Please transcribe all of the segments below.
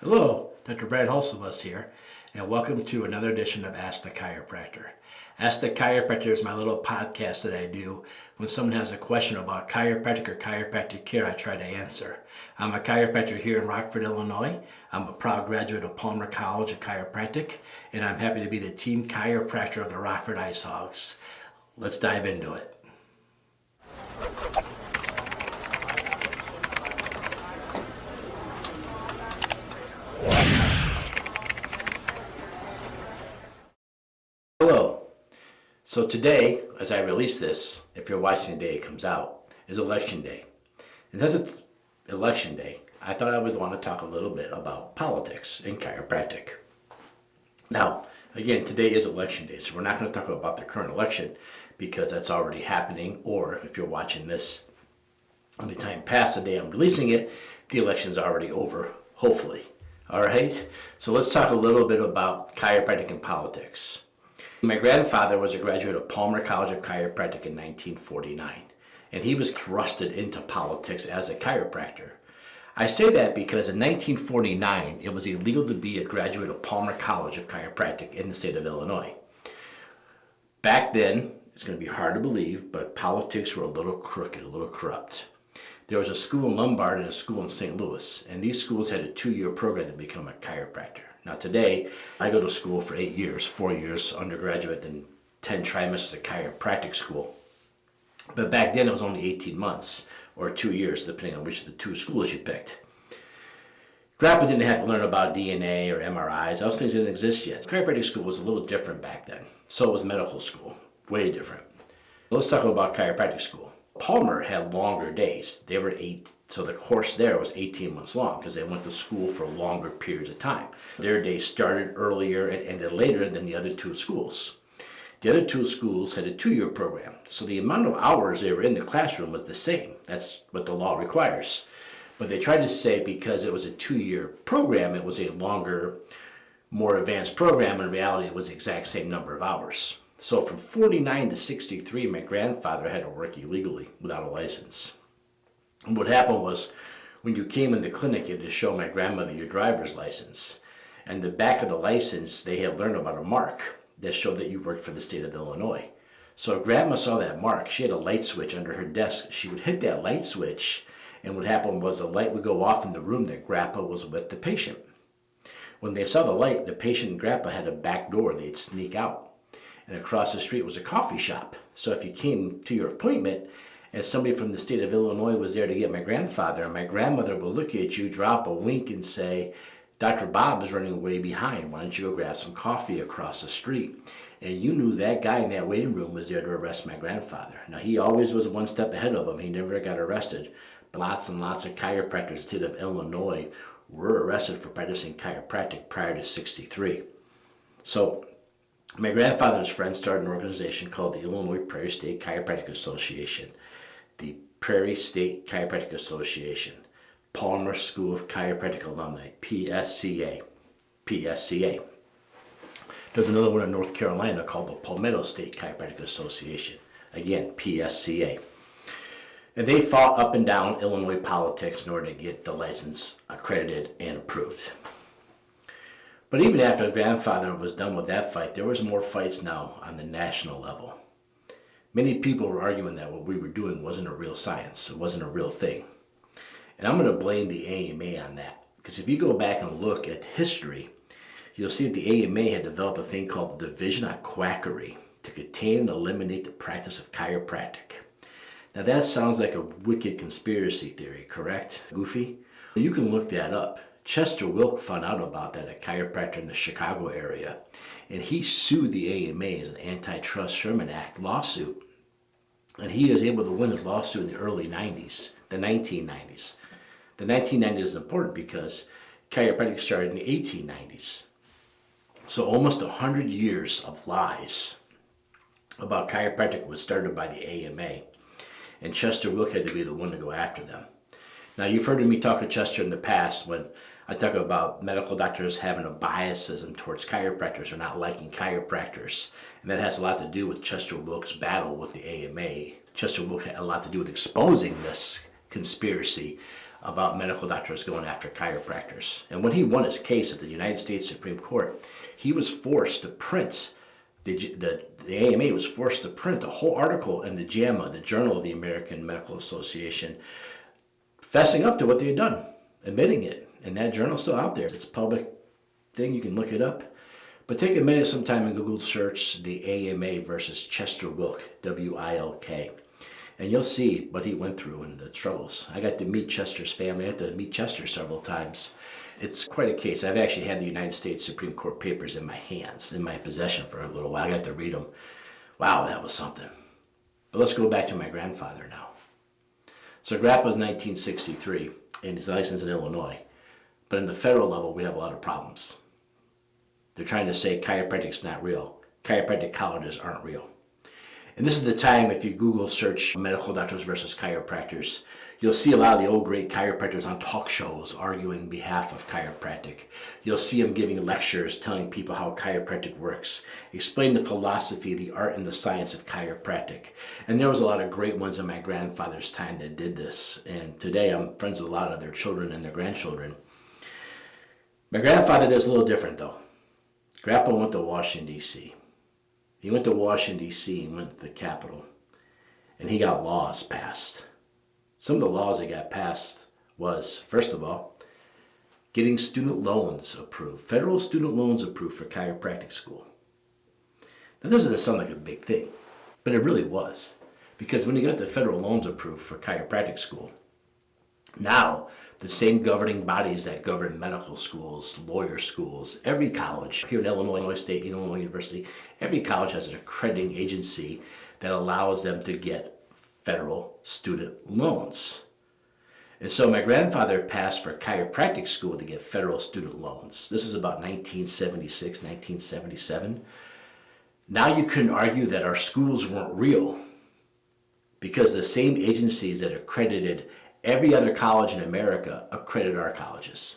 Hello, Dr. Brant Hulsebus here, and welcome to another edition of Ask the Chiropractor. Ask the Chiropractor is my little podcast that I do when someone has a question about chiropractic or chiropractic care. I try to answer. I'm a chiropractor here in Rockford, Illinois. I'm a proud graduate of Palmer College of Chiropractic, and I'm happy to be the team chiropractor of the Rockford Ice Hogs. Let's dive into it. Hello. So today, as I release this, if you're watching the day it comes out, is election day. And since it's election day, I thought I would want to talk a little bit about politics in chiropractic. Now, again, today is election day, so we're not going to talk about the current election because that's already happening, or if you're watching this any time past the day I'm releasing it, the election's already over, hopefully. All right? So let's talk a little bit about chiropractic and politics. My grandfather was a graduate of Palmer College of Chiropractic in 1949, and he was thrusted into politics as a chiropractor. I say that because in 1949, it was illegal to be a graduate of Palmer College of Chiropractic in the state of Illinois. Back then, it's going to be hard to believe, but politics were a little crooked, a little corrupt. There was a school in Lombard and a school in St. Louis, and these schools had a 2-year program to become a chiropractor. Now today, I go to school for 8 years, 4 years undergraduate, and 10 trimesters of chiropractic school. But back then it was only 18 months, or 2 years, depending on which of the two schools you picked. Grandpa didn't have to learn about DNA or MRIs. Those things didn't exist yet. Chiropractic school was a little different back then. So was medical school, way different. Let's talk about chiropractic school. Palmer had longer days. They were 8, so the course there was 18 months long because they went to school for longer periods of time. Their day started earlier and ended later than the other two schools. The other two schools had a 2-year program, so the amount of hours they were in the classroom was the same. That's what the law requires. But they tried to say because it was a 2-year program, it was a longer, more advanced program. In reality, it was the exact same number of hours. So from 49 to 63, my grandfather had to work illegally without a license. And what happened was, when you came in the clinic, you had to show my grandmother your driver's license. And the back of the license, they had learned about a mark that showed that you worked for the state of Illinois. So Grandma saw that mark. She had a light switch under her desk. She would hit that light switch, and what happened was the light would go off in the room that Grandpa was with the patient. When they saw the light, the patient and Grandpa had a back door. They'd sneak out. And across the street was a coffee shop. So if you came to your appointment and somebody from the state of Illinois was there to get my grandfather, my grandmother would look at you, drop a wink, and say, Dr. Bob is running way behind. Why don't you go grab some coffee across the street? And you knew that guy in that waiting room was there to arrest my grandfather. Now, he always was one step ahead of him. He never got arrested. But lots and lots of chiropractors in the state of Illinois were arrested for practicing chiropractic prior to 63. So my grandfather's friend started an organization called the Illinois Prairie State Chiropractic Association, the Prairie State Chiropractic Association, Palmer School of Chiropractic Alumni, PSCA. There's another one in North Carolina called the Palmetto State Chiropractic Association, again, PSCA. And they fought up and down Illinois politics in order to get the license accredited and approved. But even after grandfather was done with that fight, there was more fights now on the national level. Many people were arguing that what we were doing wasn't a real science. It wasn't a real thing. And I'm going to blame the AMA on that. Because if you go back and look at history, you'll see that the AMA had developed a thing called the Division on Quackery to contain and eliminate the practice of chiropractic. Now that sounds like a wicked conspiracy theory, correct? Goofy? You can look that up. Chester Wilk found out about that, a chiropractor in the Chicago area, and he sued the AMA as an antitrust Sherman Act lawsuit. And he was able to win his lawsuit in the early 90s, the 1990s. The 1990s is important because chiropractic started in the 1890s. So almost 100 years of lies about chiropractic was started by the AMA, and Chester Wilk had to be the one to go after them. Now, you've heard me talk to Chester in the past when I talk about medical doctors having a biasism towards chiropractors or not liking chiropractors. And that has a lot to do with Chester Wilk's battle with the AMA. Chester Wilk had a lot to do with exposing this conspiracy about medical doctors going after chiropractors. And when he won his case at the United States Supreme Court, he was forced to print, the AMA was forced to print a whole article in the JAMA, the Journal of the American Medical Association, fessing up to what they had done, admitting it. And that journal's still out there. It's a public thing. You can look it up. But take a minute sometime and Google search the AMA versus Chester Wilk, W-I-L-K. And you'll see what he went through and the struggles. I got to meet Chester's family. I got to meet Chester several times. It's quite a case. I've actually had the United States Supreme Court papers in my hands, in my possession for a little while. I got to read them. Wow, that was something. But let's go back to my grandfather now. So Grandpa's 1963, and he's licensed in Illinois. But in the federal level, we have a lot of problems. They're trying to say chiropractic's not real. Chiropractic colleges aren't real. And this is the time, if you Google search medical doctors versus chiropractors, you'll see a lot of the old great chiropractors on talk shows arguing behalf of chiropractic. You'll see them giving lectures telling people how chiropractic works, explain the philosophy, the art, and the science of chiropractic. And there was a lot of great ones in my grandfather's time that did this. And today I'm friends with a lot of their children and their grandchildren. My grandfather did this a little different though. Grandpa went to Washington, D.C. He went to Washington, D.C. and went to the Capitol. And he got laws passed. Some of the laws that got passed was, first of all, getting student loans approved, federal student loans approved for chiropractic school. Now, this doesn't sound like a big thing, but it really was. Because when you got the federal loans approved for chiropractic school, now the same governing bodies that govern medical schools, lawyer schools, every college, here in Illinois State, Illinois University, every college has an accrediting agency that allows them to get federal student loans. And so my grandfather passed for chiropractic school to get federal student loans. This is about 1976, 1977. Now you couldn't argue that our schools weren't real because the same agencies that accredited every other college in America accredit our colleges.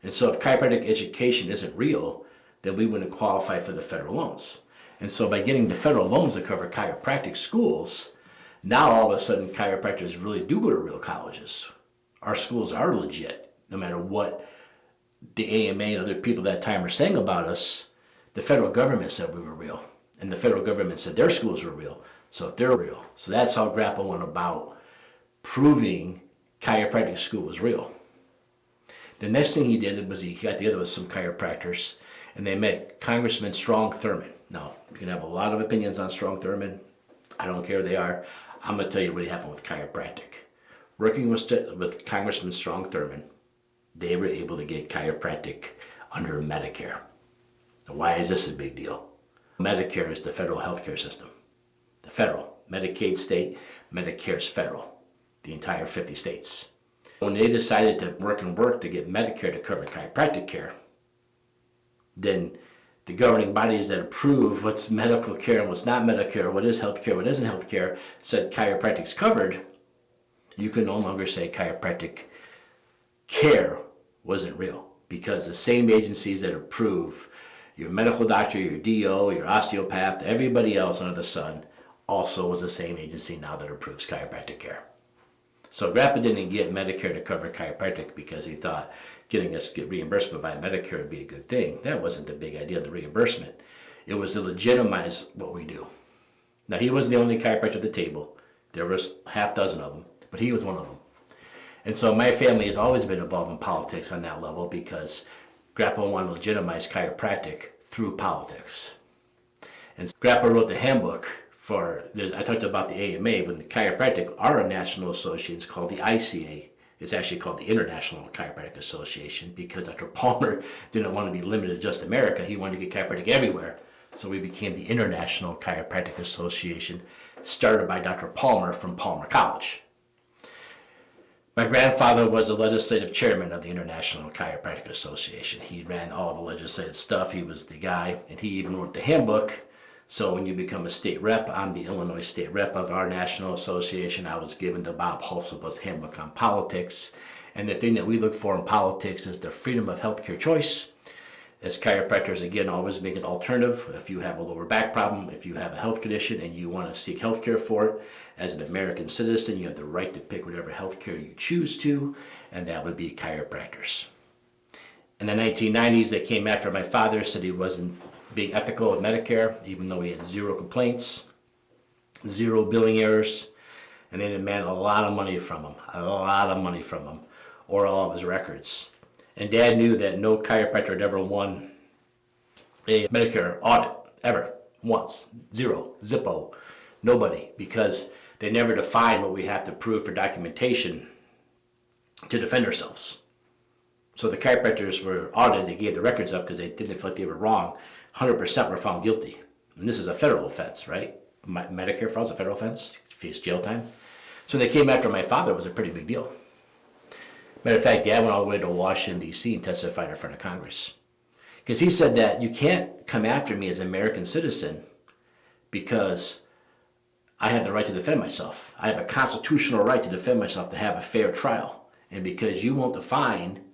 And so if chiropractic education isn't real, then we wouldn't qualify for the federal loans. And so by getting the federal loans to cover chiropractic schools, now all of a sudden chiropractors really do go to real colleges. Our schools are legit, no matter what the AMA and other people at that time are saying about us. The federal government said we were real, and the federal government said their schools were real, so if they're real. So that's how Grandpa went about proving chiropractic school was real. The next thing he did was he got together with some chiropractors and they met Congressman Strong Thurmond. Now, you can have a lot of opinions on Strong Thurmond. I don't care who they are. I'm going to tell you what happened with chiropractic. Working with Congressman Strong Thurmond, they were able to get chiropractic under Medicare. Now, why is this a big deal? Medicare is the federal healthcare system. The federal. Medicaid state, Medicare is federal. The entire 50 states. When they decided to work to get Medicare to cover chiropractic care, then the governing bodies that approve what's medical care and what's not Medicare, what is health care, what isn't health care, said chiropractic's covered. You can no longer say chiropractic care wasn't real because the same agencies that approve your medical doctor, your DO, your osteopath, everybody else under the sun also was the same agency now that approves chiropractic care. So Grandpa didn't get Medicare to cover chiropractic because he thought getting us get reimbursement by Medicare would be a good thing. That wasn't the big idea of the reimbursement. It was to legitimize what we do. Now, he wasn't the only chiropractor at the table. There was half dozen of them, but he was one of them. And so my family has always been involved in politics on that level because Grandpa wanted to legitimize chiropractic through politics. And Grandpa wrote the handbook I talked about the AMA, but the chiropractic are a national association. It's called the ICA. It's actually called the International Chiropractic Association because Dr. Palmer didn't want to be limited to just America. He wanted to get chiropractic everywhere. So we became the International Chiropractic Association, started by Dr. Palmer from Palmer College. My grandfather was a legislative chairman of the International Chiropractic Association. He ran all the legislative stuff. He was the guy, and he even wrote the handbook. So when you become a state rep, I'm the Illinois state rep of our national association. I was given the Brant Hulsebus handbook on politics. And the thing that we look for in politics is the freedom of healthcare choice, As chiropractors, again, always make an alternative. If you have a lower back problem, if you have a health condition and you want to seek health care for it, as an American citizen, you have the right to pick whatever health care you choose to, and that would be chiropractors. In the 1990s, they came after my father, said he wasn't being ethical with Medicare, even though he had 0 complaints, 0 billing errors, and they demanded a lot of money from him, or all of his records. And Dad knew that no chiropractor had ever won a Medicare audit, ever, once, 0, zippo, nobody, because they never defined what we have to prove for documentation to defend ourselves. So the chiropractors were audited, they gave the records up because they didn't feel like they were wrong. 100% were found guilty. And this is a federal offense, right? Medicare fraud is a federal offense, face jail time. So they came after my father, it was a pretty big deal. Matter of fact, Dad went all the way to Washington, D.C. and testified in front of Congress. Because he said that you can't come after me as an American citizen because I have the right to defend myself. I have a constitutional right to defend myself, to have a fair trial. And because you won't define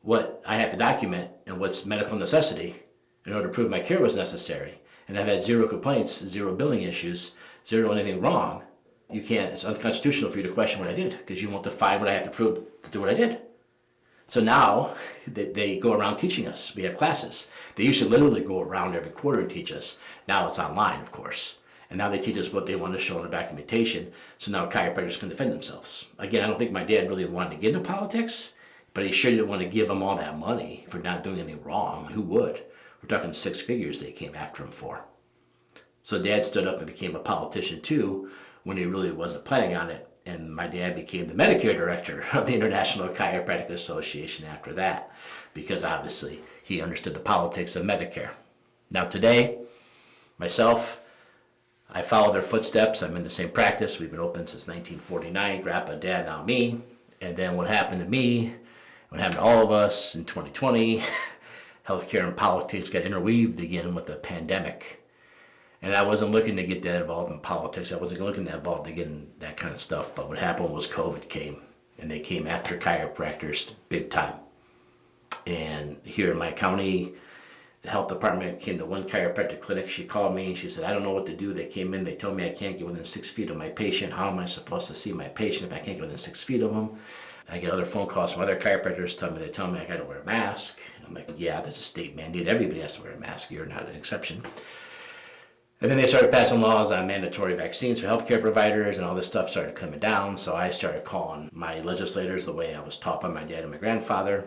what I have to document and what's medical necessity in order to prove my care was necessary, and I've had 0 complaints, 0 billing issues, 0 anything wrong, you can't, it's unconstitutional for you to question what I did because you won't define what I have to prove to do what I did. So now they go around teaching us. We have classes. They used to literally go around every quarter and teach us. Now it's online, of course. And now they teach us what they want to show in the documentation. So now chiropractors can defend themselves. Again, I don't think my dad really wanted to get into politics, but he sure didn't want to give them all that money for not doing anything wrong. Who would? We're talking 6 figures they came after him for. So Dad stood up and became a politician too when he really wasn't planning on it. And my dad became the Medicare director of the International Chiropractic Association after that, because obviously he understood the politics of Medicare. Now today, myself, I follow their footsteps. I'm in the same practice. We've been open since 1949. Grandpa, Dad, now me. And then what happened to me, what happened to all of us in 2020, healthcare and politics got interweaved again with the pandemic. And I wasn't looking to get that involved in politics. I wasn't looking that involved to get in that kind of stuff. But what happened was COVID came, and they came after chiropractors big time. And here in my county, the health department came to one chiropractic clinic. She called me and she said, I don't know what to do. They came in, they told me I can't get within 6 feet of my patient. How am I supposed to see my patient if I can't get within 6 feet of them? I get other phone calls from other chiropractors they tell me I got to wear a mask. And I'm like, yeah, there's a state mandate. Everybody has to wear a mask. You're not an exception. And then they started passing laws on mandatory vaccines for healthcare providers, and all this stuff started coming down. So I started calling my legislators the way I was taught by my dad and my grandfather.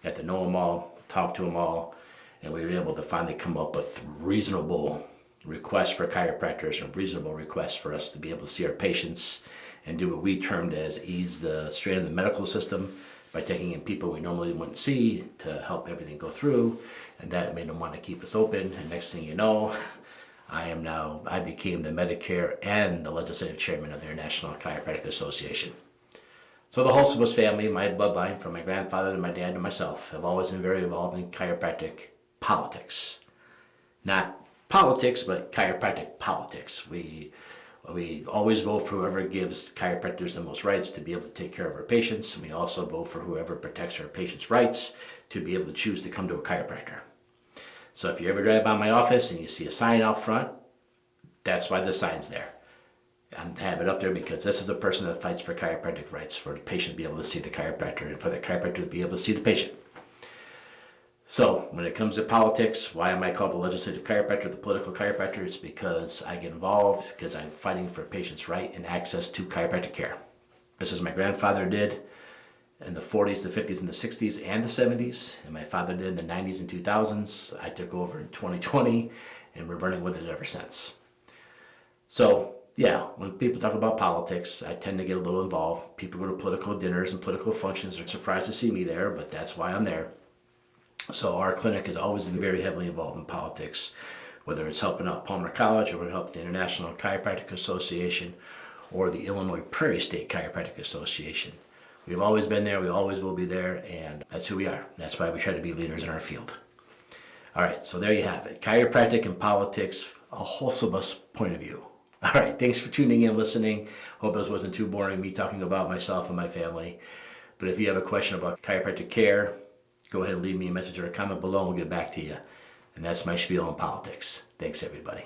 Got to know them all, talk to them all, and we were able to finally come up with reasonable requests for chiropractors and reasonable requests for us to be able to see our patients and do what we termed as ease the strain of the medical system by taking in people we normally wouldn't see to help everything go through. And that made them want to keep us open. And next thing you know, I became the Medicare and the legislative chairman of the International Chiropractic Association. So the Hulsebus family, my bloodline from my grandfather and my dad and myself, have always been very involved in chiropractic politics. Not politics, but chiropractic politics. We always vote for whoever gives chiropractors the most rights to be able to take care of our patients. We also vote for whoever protects our patients' rights to be able to choose to come to a chiropractor. So if you ever drive by my office and you see a sign out front, that's why the sign's there. I have it up there because this is a person that fights for chiropractic rights, for the patient to be able to see the chiropractor and for the chiropractor to be able to see the patient. So when it comes to politics, why am I called the legislative chiropractor, the political chiropractor? It's because I get involved, because I'm fighting for patients' right and access to chiropractic care. This is my grandfather did in the 40s, the 50s, and the 60s, and the 70s, and my father did in the 90s and 2000s. I took over in 2020, and we're running with it ever since. So, yeah, when people talk about politics, I tend to get a little involved. People go to political dinners and political functions. They're surprised to see me there, but that's why I'm there. So our clinic has always been very heavily involved in politics, whether it's helping out Palmer College or we're helping the International Chiropractic Association or the Illinois Prairie State Chiropractic Association. We've always been there, we always will be there, and that's who we are. That's why we try to be leaders in our field. All right, so there you have it. Chiropractic and politics, a Hulsebus point of view. All right, thanks for tuning in, listening. Hope this wasn't too boring, me talking about myself and my family. But if you have a question about chiropractic care, go ahead and leave me a message or a comment below and we'll get back to you. And that's my spiel on politics. Thanks, everybody.